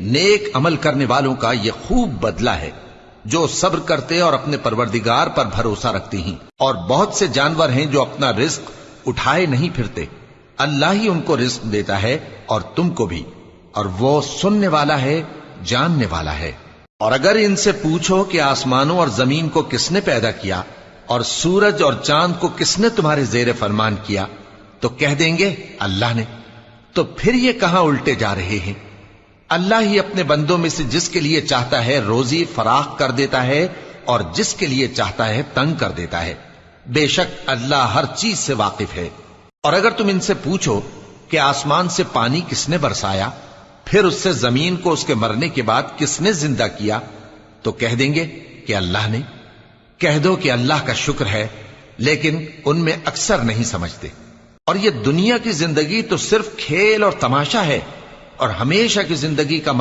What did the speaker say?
نیک عمل کرنے والوں کا یہ خوب بدلہ ہے، جو صبر کرتے اور اپنے پروردگار پر بھروسہ رکھتے ہیں۔ اور بہت سے جانور ہیں جو اپنا رزق اٹھائے نہیں پھرتے، اللہ ہی ان کو رزق دیتا ہے اور تم کو بھی، اور وہ سننے والا ہے، جاننے والا ہے۔ اور اگر ان سے پوچھو کہ آسمانوں اور زمین کو کس نے پیدا کیا اور سورج اور چاند کو کس نے تمہارے زیر فرمان کیا، تو کہہ دیں گے اللہ نے۔ تو پھر یہ کہاں الٹے جا رہے ہیں؟ اللہ ہی اپنے بندوں میں سے جس کے لیے چاہتا ہے روزی فراخ کر دیتا ہے اور جس کے لیے چاہتا ہے تنگ کر دیتا ہے۔ بے شک اللہ ہر چیز سے واقف ہے۔ اور اگر تم ان سے پوچھو کہ آسمان سے پانی کس نے برسایا، پھر اس سے زمین کو اس کے مرنے کے بعد کس نے زندہ کیا، تو کہہ دیں گے کہ اللہ نے۔ کہہ دو کہ اللہ کا شکر ہے، لیکن ان میں اکثر نہیں سمجھتے۔ اور یہ دنیا کی زندگی تو صرف کھیل اور تماشا ہے، اور ہمیشہ کی زندگی کا